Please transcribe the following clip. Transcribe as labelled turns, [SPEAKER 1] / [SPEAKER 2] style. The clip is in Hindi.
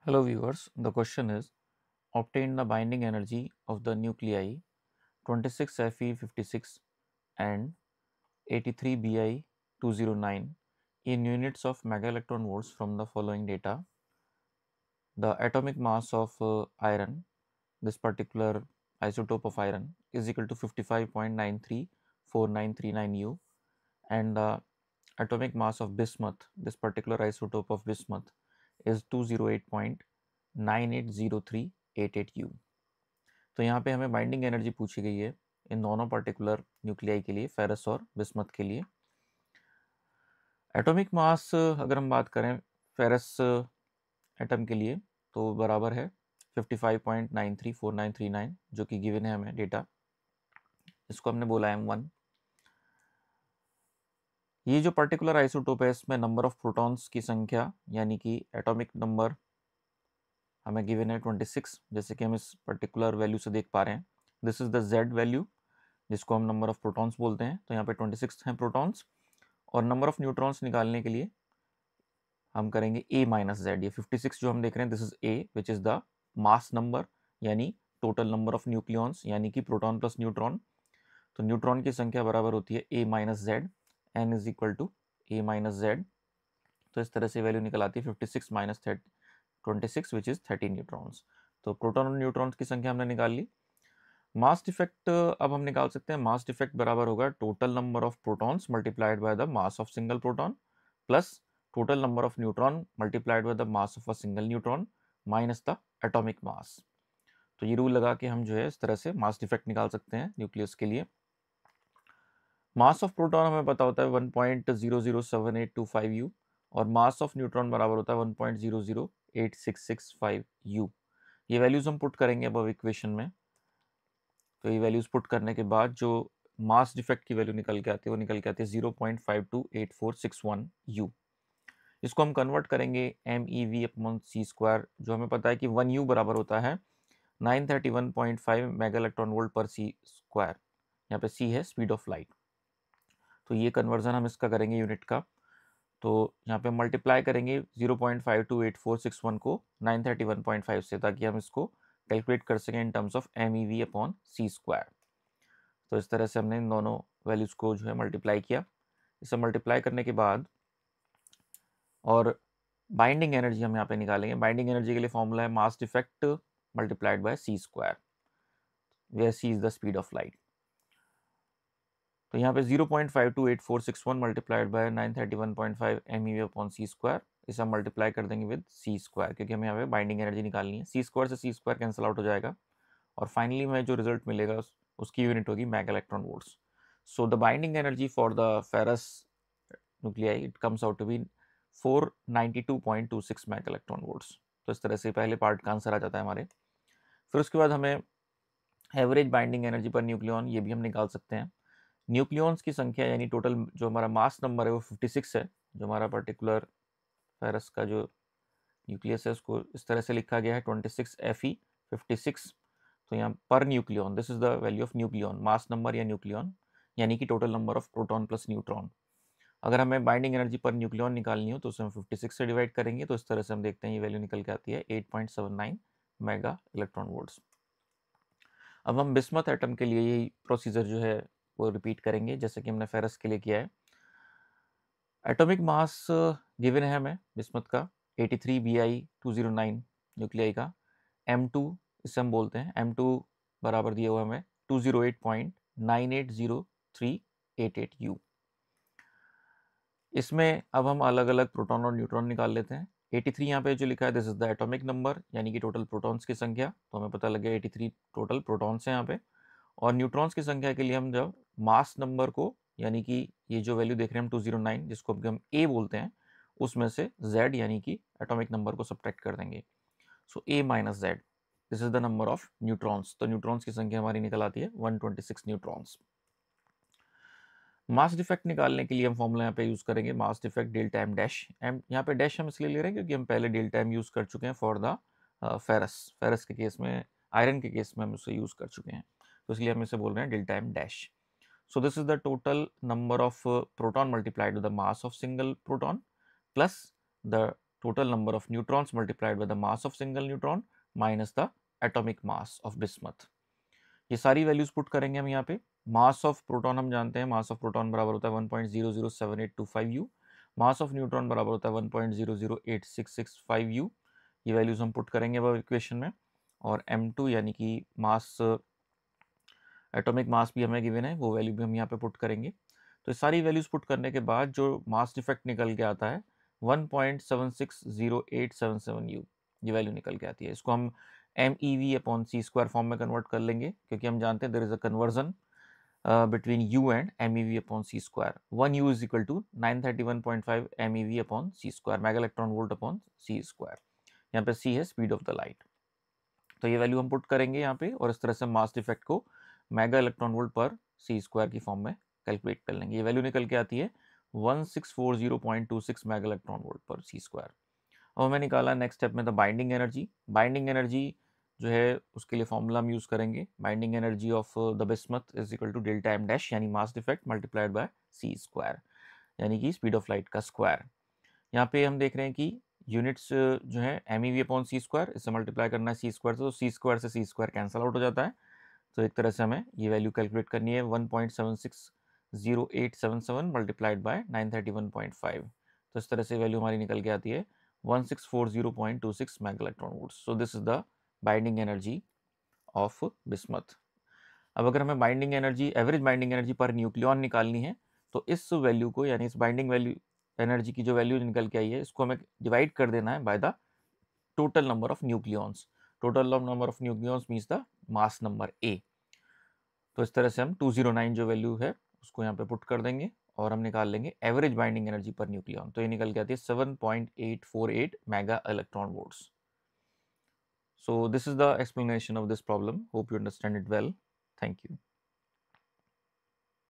[SPEAKER 1] Hello viewers, the question is obtain the binding energy of the nuclei 26Fe56 and 83Bi209 in units of megaelectron volts from the following data. The atomic mass of iron, this particular isotope of iron, is equal to 55.934939 U, and the atomic mass of bismuth, this particular isotope of bismuth, is 208.980388 U. तो यहाँ पे हमें बाइंडिंग एनर्जी पूछी गई है इन दोनों पर्टिकुलर न्यूक्लियाई के लिए, फेरस और बिस्मथ के लिए। एटॉमिक मास अगर हम बात करें फेरस एटम के लिए तो बराबर है 55.934939 जो कि गिवन है हमें डेटा, इसको हमने बोला M1। ये जो पर्टिकुलर आइसोटोप है इसमें नंबर ऑफ प्रोटॉन्स की संख्या यानी कि एटॉमिक नंबर हमें गिवन है 26, जैसे कि हम इस पर्टिकुलर वैल्यू से देख पा रहे हैं। This is the Z value जिसको हम नंबर ऑफ प्रोटॉन्स बोलते हैं। तो यहाँ पे 26 हैं प्रोटॉन्स, और नंबर ऑफ न्यूट्रॉन्स निकालने के लिए हम करेंगे A माइनस जेड। ये 56 जो हम देख रहे हैं this is A which is the mass number यानी टोटल नंबर ऑफ न्यूक्लियॉन्स यानी कि प्रोटॉन प्लस न्यूट्रॉन। तो न्यूट्रॉन की संख्या बराबर होती है A minus Z, N is equal to A minus Z. तो इस तरह से वैल्यू निकल आती है 56 माइनस 26 विच इज 13 न्यूट्रॉन्स। तो प्रोटॉन और न्यूट्रॉन्स की संख्या हमने निकाल ली। मास डिफेक्ट अब हम निकाल सकते हैं। मास डिफेक्ट बराबर होगा total number of protons multiplied by the mass of single proton plus total number of neutron multiplied by the mass of a single neutron minus the atomic mass. तो ये रूल लगा के हम जो है इस तरह से मास डिफेक्ट निकाल सकते हैं न्यूक्लियस के लिए। मास ऑफ प्रोटॉन हमें पता होता है 1.007825 U और मास ऑफ न्यूट्रॉन बराबर होता है 1.008665 U। ये वैल्यूज हम पुट करेंगे अब इक्वेशन में। तो ये वैल्यूज पुट करने के बाद जो मास डिफेक्ट की वैल्यू निकल के आती है वो निकल के आती है 0.528461 U। इसको हम कन्वर्ट करेंगे MEV अपॉन सी स्क्वायर, जो हमें पता है कि 1 U बराबर होता है 931.5 मेगा इलेक्ट्रॉन वोल्ट पर सी स्क्वायर। यहाँ पे C है स्पीड ऑफ लाइट। तो ये कन्वर्जन हम इसका करेंगे यूनिट का। तो यहाँ पे मल्टीप्लाई करेंगे 0.528461 को 931.5 से, ताकि हम इसको कैलकुलेट कर सकें in terms of MEV upon C square. तो इस तरह से हमने इन दोनों वैल्यूज़ को जो है मल्टीप्लाई किया। इसे मल्टीप्लाई करने के बाद और बाइंडिंग एनर्जी हम यहाँ पे निकालेंगे। बाइंडिंग एनर्जी के लिए फॉर्मूला है mass defect multiplied by C square, where C is the speed of light. तो यहाँ पे 0.528461 multiplied by 931.5 MEV upon C square, इसे हम मल्टीप्लाई कर देंगे विद सी स्क्वायर, क्योंकि हमें यहाँ पे बाइंडिंग एनर्जी निकालनी है। सी स्क्वायर से सी स्क्वायर कैंसिल आउट हो जाएगा और फाइनली हमें जो रिजल्ट मिलेगा उसकी यूनिट होगी mega electron volts. So the binding energy for the ferrous nuclei it comes out to be 492.26 mega electron volts. तो इस तरह से पहले पार्ट का आंसर आ जाता है हमारे। फिर उसके बाद हमें एवरेज बाइंडिंग एनर्जी पर न्यूक्लियॉन ये भी हम निकाल सकते हैं। न्यूक्लियॉन्स की संख्या यानी टोटल जो हमारा मास नंबर है वो 56 है। जो हमारा पर्टिकुलर फेरस का जो न्यूक्लियस है उसको इस तरह से लिखा गया है 26Fe56। तो यहाँ पर nucleon this is the value of nucleon, mass number या न्यूक्लियॉन यानी कि total number of proton plus neutron. अगर हमें बाइंडिंग एनर्जी पर न्यूक्लियॉन निकालनी हो तो उसे हम 56 से डिवाइड करेंगे। तो इस तरह से हम देखते हैं ये वैल्यू निकल के आती है 8.79 मेगा इलेक्ट्रॉन वोल्ट्स। अब हम बिस्मथ एटम के लिए यही प्रोसीजर जो है वो रिपीट करेंगे जैसे कि हमने फेरस के लिए किया है। एटॉमिक मास गिवन है हमें बिस्मथ का 83Bi209 न्यूक्लियाई का। M2 इसे हम बोलते हैं, M2 बराबर दिया हुआ हमें 208.980388 U। इसमें अब हम अलग अलग प्रोटॉन और न्यूट्रॉन निकाल लेते हैं। 83 यहाँ पे जो लिखा है this is the atomic number यानी कि टोटल प्रोटॉन्स की संख्या। तो हमें पता लग गया 83 टोटल प्रोटॉन्स हैं यहाँ पे। और न्यूट्रॉन्स की संख्या के लिए हम जब मास नंबर को यानी कि ये जो वैल्यू देख रहे हैं हम 209 जिसको हम A बोलते हैं उसमें से Z यानी कि एटॉमिक नंबर को सब्ट्रैक्ट कर देंगे। सो A minus Z this is the number of neutrons. तो न्यूट्रॉन्स की संख्या हमारी निकल आती है 126 न्यूट्रॉन्स। मास डिफेक्ट निकालने के लिए हम फॉर्मूला यहाँ पे यूज करेंगे mass defect delta M dash. M यहाँ पे डैश हम इसलिए ले रहे हैं क्योंकि हम पहले डेल्टा M यूज कर चुके हैं फॉर द फेरस के केस में, आयरन के केस में हम उसे यूज कर चुके हैं। तो इसलिए हम इसे बोल रहे हैं delta M dash. So this is the total number of proton multiplied with the mass of single proton plus the total number of neutrons multiplied by the mass of single neutron minus the atomic mass of bismuth. ये सारी वैल्यूज पुट करेंगे हम यहाँ पे. मास ऑफ प्रोटॉन हम जानते हैं, मास ऑफ प्रोटॉन बराबर होता है 1.007825 यू. मास ऑफ न्यूट्रॉन बराबर होता है 1.008665 यू. ये वैल्यूज हम पुट करेंगे अब इक्वेशन में. और m2 यानी कि मास, एटॉमिक मास भी हमें गिवन है, वो वैल्यू भी हम यहाँ पे पुट करेंगे. तो सारी वैल्यूज पुट करने के बाद जो मास डिफेक्ट निकल के आता है 1.760877 यू, ये वैल्यू निकल के आती है. इसको हम MEV/c² फॉर्म में कन्वर्ट कर लेंगे, क्योंकि हम जानते हैं there is a conversion between u and MEV/c². 1 u is equal to 931.5 MEV/c², mega electron volt upon c². यहाँ पे c है स्पीड ऑफ द लाइट. तो ये वैल्यू हम पुट करेंगे यहाँ पे, और इस तरह से मास डिफेक्ट को मेगा इलेक्ट्रॉन वोल्ट पर c² की फॉर्म में कैलकुलेट कर लेंगे. ये वैल्यू निकल के आती है 1640.26 मेगा इलेक्ट्रॉन वोल्ट पर c². अब हमें निकाला नेक्स्ट स्टेप में the binding energy. Binding energy जो है उसके लिए फॉर्मूला हम यूज़ करेंगे. Binding energy of the bismuth is equal to delta m dash, यानी mass defect multiplied by c², यानी कि स्पीड ऑफ लाइट का स्क्वायर. यहाँ पे हम देख रहे हैं कि यूनिट्स जो है MEV/c², इससे मल्टीप्लाई करना है c² से, तो c² से c² कैंसल आउट हो जाता है. तो एक तरह से हमें ये वैल्यू कैलकुलेट करनी है 1.760877 मल्टीप्लाइड बाय 931.5. तो इस तरह से वैल्यू हमारी निकल के आती है 1640.26 mega electron volt. So this is the binding energy of bismuth. अब अगर हमें binding energy, average binding energy पर न्यूक्लियॉन निकालनी है, तो इस वैल्यू को, यानी इस बाइंडिंग वैल्यू एनर्जी की जो वैल्यू निकल के आई है, इसको हमें डिवाइड कर देना है by the total number of nucleons. Total number of nucleons means the mass number A. तो इस तरह से हम 209 जो वैल्यू है उसको यहाँ पे पुट कर देंगे, और हम निकाल लेंगे एवरेज बाइंडिंग एनर्जी पर न्यूक्लियॉन. तो ये निकल के आती है 7.848 mega electron volts. So this is the explanation of this problem. Hope you understand it well. Thank you.